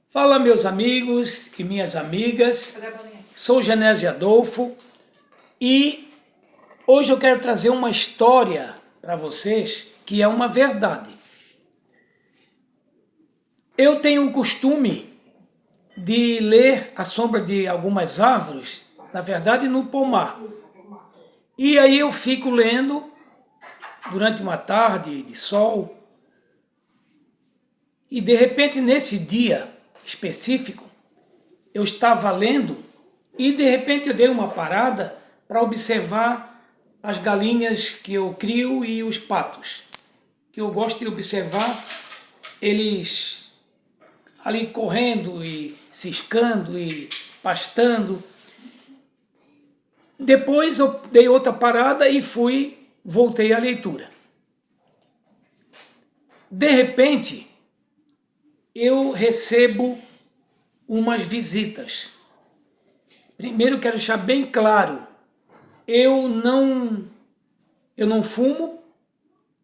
Fala, meus amigos e minhas amigas, sou Genésio Adolfo e hoje eu quero trazer uma história para vocês que é uma verdade. Eu tenho o costume de ler a sombra de algumas árvores, na verdade no pomar, e aí eu fico lendo durante uma tarde de sol e de repente nesse dia específico, eu estava lendo e de repente eu dei uma parada para observar as galinhas que eu crio e os patos, que eu gosto de observar eles ali correndo e ciscando e pastando. Depois eu dei outra parada e voltei à leitura. De repente, eu recebo umas visitas. Primeiro quero deixar bem claro, eu não fumo,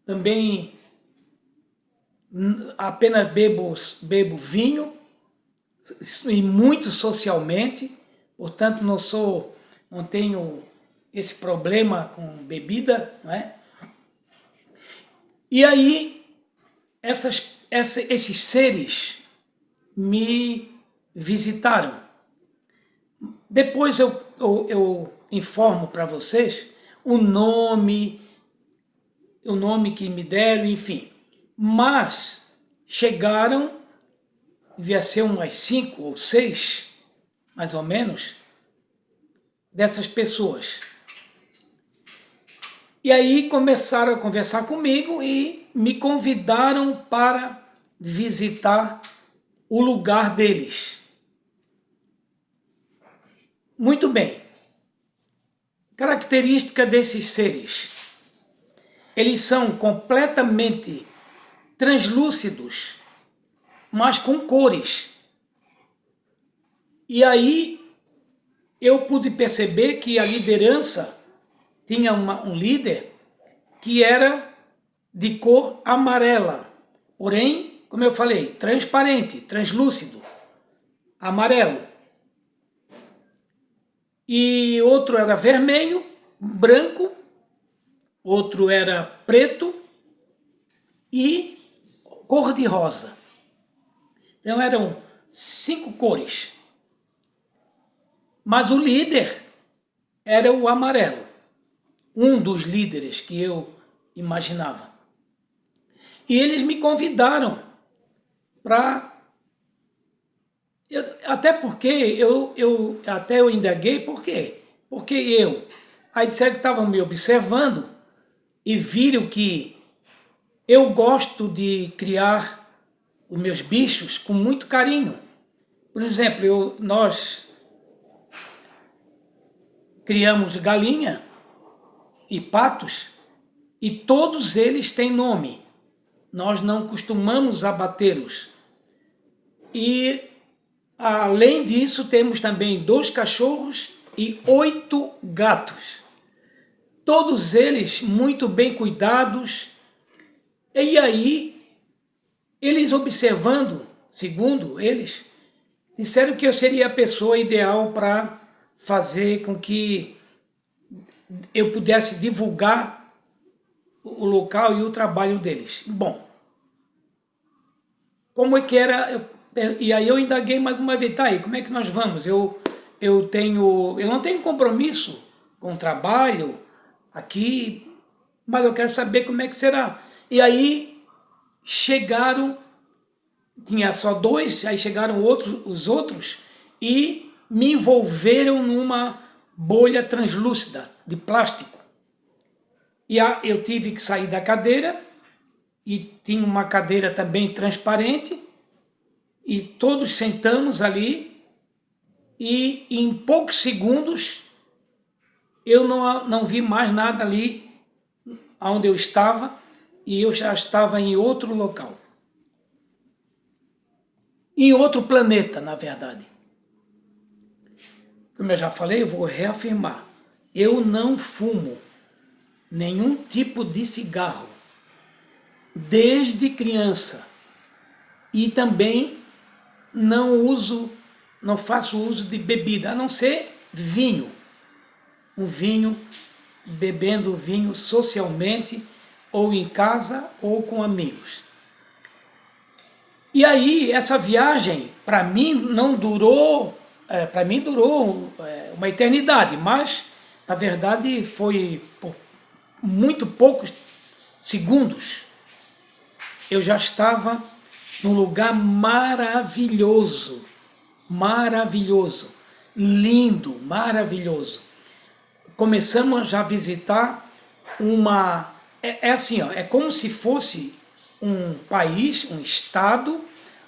também apenas bebo vinho, e muito socialmente, portanto não tenho esse problema com bebida, não é? E aí esses seres me visitaram. Depois eu informo para vocês o nome que me deram, enfim. Mas chegaram, devia ser umas 5 ou 6, mais ou menos, dessas pessoas. E aí começaram a conversar comigo e me convidaram para visitar o lugar deles. Muito bem. Característica desses seres. Eles são completamente translúcidos, mas com cores. E aí eu pude perceber que a liderança tinha um líder que era de cor amarela, porém, como eu falei, transparente, translúcido, amarelo. E outro era vermelho, branco, outro era preto e cor-de-rosa. Então eram 5 cores. Mas o líder era o amarelo, um dos líderes que eu imaginava. E eles me convidaram para... Até porque eu indaguei, por quê? Porque aí disseram que estavam me observando e viram que eu gosto de criar os meus bichos com muito carinho. Por exemplo, nós criamos galinha e patos e todos eles têm nome. Nós não costumamos abatê-los. E além disso, temos também 2 cachorros e 8 gatos. Todos eles muito bem cuidados. E aí, eles observando, segundo eles, disseram que eu seria a pessoa ideal para fazer com que eu pudesse divulgar o local e o trabalho deles. Bom, como é que era... E aí eu indaguei mais uma vez, tá aí, como é que nós vamos? Eu não tenho compromisso com o trabalho aqui, mas eu quero saber como é que será. E aí chegaram, tinha só 2, aí chegaram os outros e me envolveram numa bolha translúcida de plástico. E eu tive que sair da cadeira, e tinha uma cadeira também transparente, e todos sentamos ali, e em poucos segundos eu não vi mais nada ali onde eu estava, e eu já estava em outro local. Em outro planeta, na verdade. Como eu já falei, eu vou reafirmar. Eu não fumo nenhum tipo de cigarro desde criança. E também não faço uso de bebida, a não ser vinho. Um vinho, bebendo vinho socialmente, ou em casa, ou com amigos. E aí, essa viagem, para mim, não durou, para mim durou uma eternidade, mas, na verdade, foi por muito poucos segundos. Eu já estava num lugar maravilhoso, maravilhoso, lindo, maravilhoso. Começamos já a visitar uma... É assim, ó, é como se fosse um país, um estado,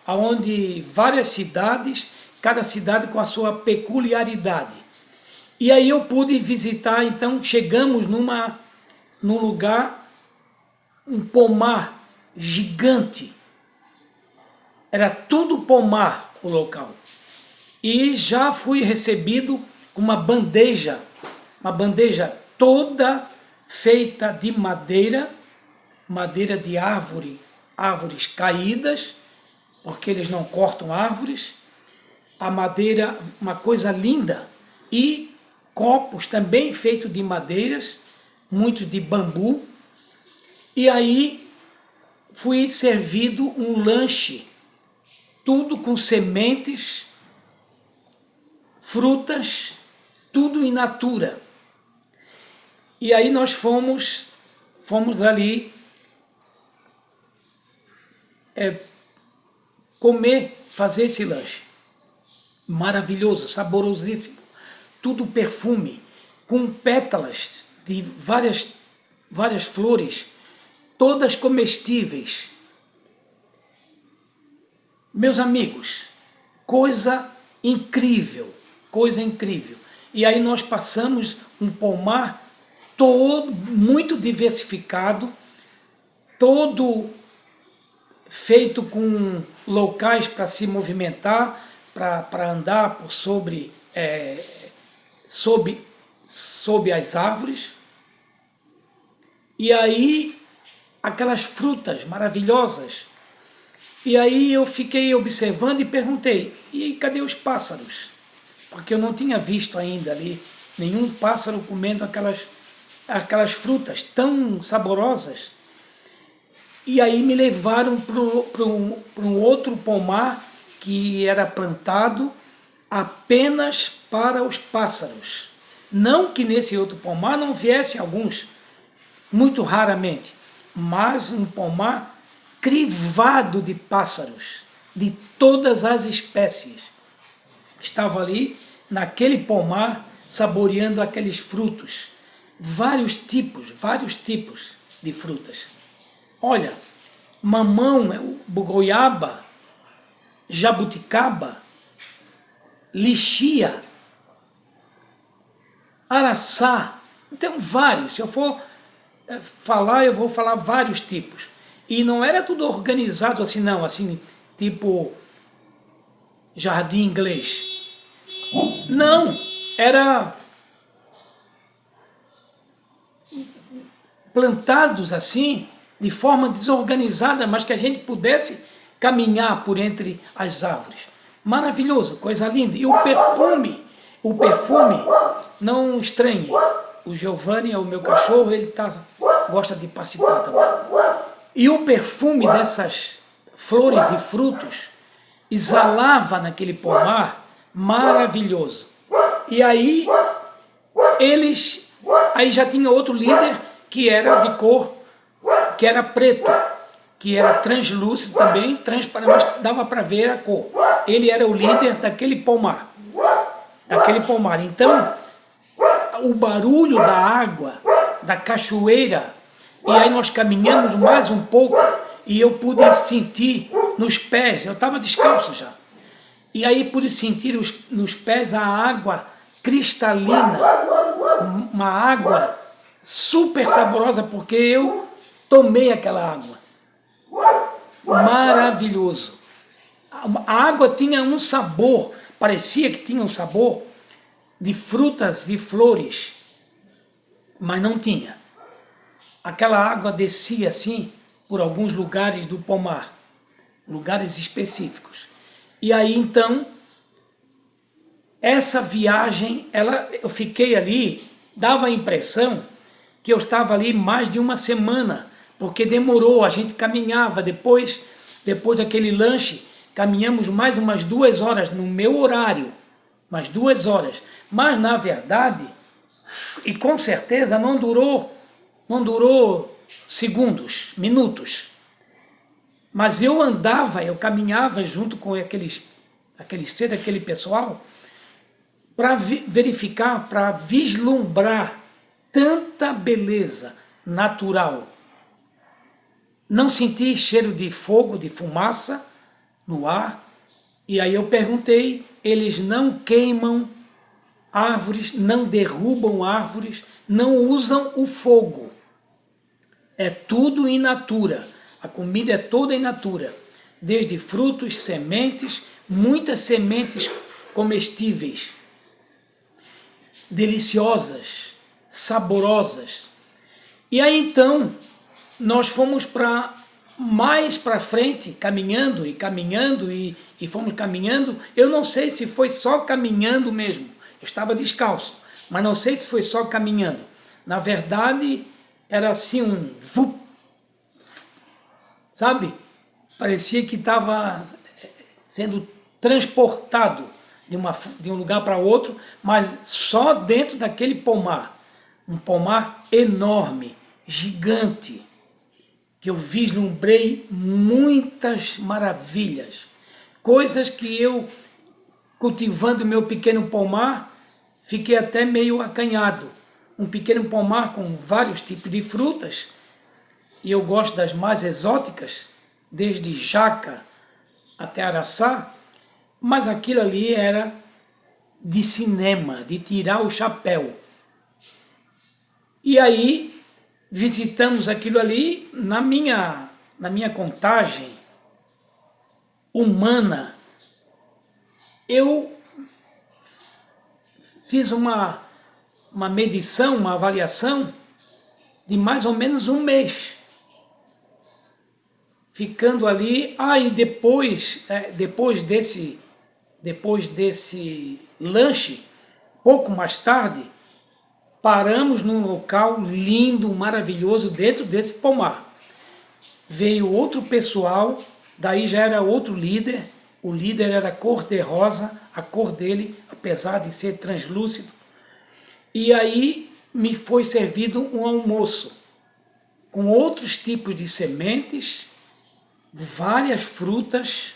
onde várias cidades, cada cidade com a sua peculiaridade. E aí eu pude visitar, então chegamos num lugar, um pomar gigante. Era tudo pomar o local. E já fui recebido com uma bandeja toda feita de madeira de árvores caídas, porque eles não cortam árvores, a madeira, uma coisa linda, e copos também feitos de madeiras, muitos de bambu, e aí fui servido um lanche, tudo com sementes, frutas, tudo in natura. E aí nós fomos ali comer, fazer esse lanche. Maravilhoso, saborosíssimo. Tudo perfume, com pétalas de várias flores, todas comestíveis. Meus amigos, coisa incrível, coisa incrível. E aí nós passamos um pomar todo muito diversificado, todo feito com locais para se movimentar, para andar por sob as árvores. E aí aquelas frutas maravilhosas. E aí eu fiquei observando e perguntei, e cadê os pássaros? Porque eu não tinha visto ainda ali nenhum pássaro comendo aquelas frutas tão saborosas. E aí me levaram para um outro pomar que era plantado apenas para os pássaros. Não que nesse outro pomar não viessem alguns, muito raramente, mas um pomar crivado de pássaros, de todas as espécies. Estava ali, naquele pomar, saboreando aqueles frutos, vários tipos de frutas. Olha, mamão, goiaba, jabuticaba, lixia, araçá, então vários. Se eu for falar, eu vou falar vários tipos. E não era tudo organizado assim, não, assim, tipo jardim inglês. Não, era plantados assim, de forma desorganizada, mas que a gente pudesse caminhar por entre as árvores. Maravilhoso, coisa linda. E o perfume, não estranhe. O Giovanni é o meu cachorro, ele gosta de participar também. E o perfume dessas flores e frutos exalava naquele pomar maravilhoso. E aí aí já tinha outro líder que era de cor, que era preto, que era translúcido também, transparente, mas dava para ver a cor. Ele era o líder daquele pomar. Então, o barulho da água, da cachoeira, e aí nós caminhamos mais um pouco e eu pude sentir nos pés, eu estava descalço já, e aí pude sentir nos pés a água cristalina, uma água super saborosa, porque eu tomei aquela água. Maravilhoso. A água tinha um sabor, parecia que tinha um sabor de frutas, de flores, mas não tinha. Aquela água descia assim por alguns lugares do pomar, lugares específicos. E aí então, essa viagem, eu fiquei ali, dava a impressão que eu estava ali mais de uma semana, porque demorou, a gente caminhava, depois daquele lanche, caminhamos mais umas 2 horas no meu horário, umas 2 horas, mas na verdade, e com certeza não durou segundos, minutos, mas eu caminhava junto com aquele pessoal, para verificar, para vislumbrar tanta beleza natural. Não senti cheiro de fogo, de fumaça no ar. E aí eu perguntei, eles não queimam árvores, não derrubam árvores, não usam o fogo. É tudo in natura. A comida é toda in natura. Desde frutos, sementes, muitas sementes comestíveis, deliciosas, saborosas. E aí então nós fomos mais para frente, caminhando e fomos caminhando. Eu não sei se foi só caminhando mesmo, eu estava descalço, mas não sei se foi só caminhando. Na verdade era assim um vup, sabe? Parecia que estava sendo transportado de um lugar para outro, mas só dentro daquele pomar. Um pomar enorme, gigante, que eu vislumbrei muitas maravilhas. Coisas que eu, cultivando meu pequeno pomar, fiquei até meio acanhado. Um pequeno pomar com vários tipos de frutas, e eu gosto das mais exóticas, desde jaca até araçá, mas aquilo ali era de cinema, de tirar o chapéu. E aí visitamos aquilo ali, na minha contagem humana, eu fiz uma medição, uma avaliação de mais ou menos um mês. Ficando ali, e depois desse lanche, pouco mais tarde, paramos num local lindo, maravilhoso, dentro desse pomar. Veio outro pessoal, daí já era outro líder, o líder era cor-de-rosa, a cor dele, apesar de ser translúcido. E aí me foi servido um almoço, com outros tipos de sementes, várias frutas,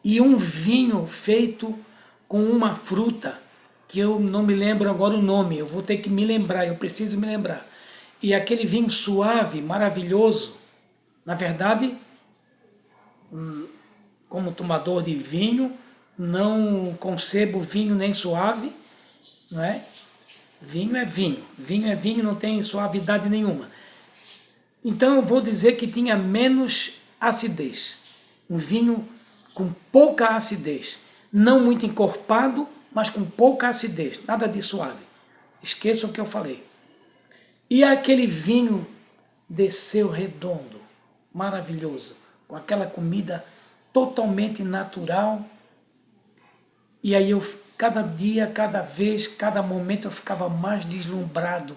e um vinho feito com uma fruta, que eu não me lembro agora o nome, eu vou ter que me lembrar, eu preciso me lembrar. E aquele vinho suave, maravilhoso. Na verdade, como tomador de vinho, não concebo vinho nem suave, não é? Vinho é vinho, não tem suavidade nenhuma. Então eu vou dizer que tinha menos acidez, um vinho com pouca acidez, não muito encorpado, mas com pouca acidez, nada de suave. Esqueça o que eu falei. E aquele vinho desceu redondo, maravilhoso, com aquela comida totalmente natural. E aí eu, cada dia, cada vez, cada momento eu ficava mais deslumbrado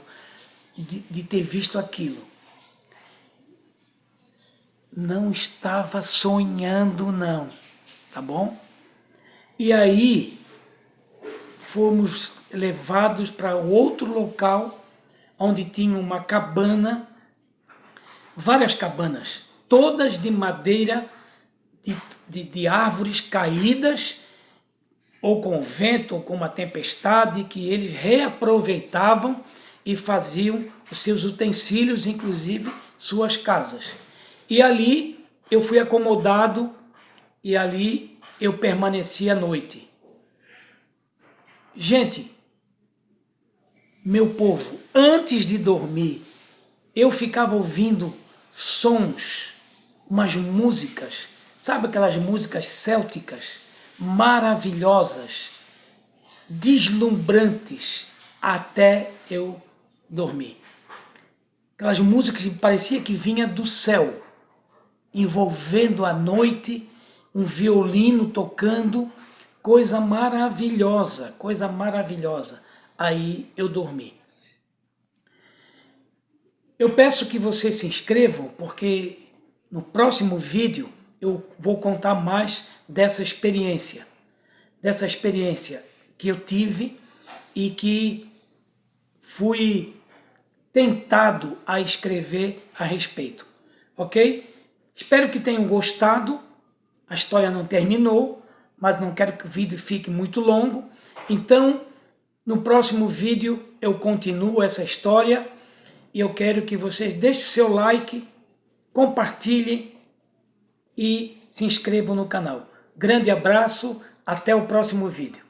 de ter visto aquilo. Não estava sonhando não, tá bom? E aí fomos levados para outro local, onde tinha uma cabana, várias cabanas, todas de madeira, de árvores caídas, ou com vento, ou com uma tempestade, que eles reaproveitavam e faziam os seus utensílios, inclusive suas casas. E ali eu fui acomodado, e ali eu permaneci a noite. Gente, meu povo, antes de dormir, eu ficava ouvindo sons, umas músicas, sabe aquelas músicas célticas, maravilhosas, deslumbrantes, até eu dormir. Aquelas músicas que parecia que vinha do céu, envolvendo a noite, um violino tocando, coisa maravilhosa, coisa maravilhosa. Aí eu dormi. Eu peço que vocês se inscrevam, porque no próximo vídeo eu vou contar mais dessa experiência que eu tive e que fui tentado a escrever a respeito, ok? Espero que tenham gostado. A história não terminou, mas não quero que o vídeo fique muito longo. Então, no próximo vídeo eu continuo essa história e eu quero que vocês deixem o seu like, compartilhem e se inscrevam no canal. Grande abraço, até o próximo vídeo.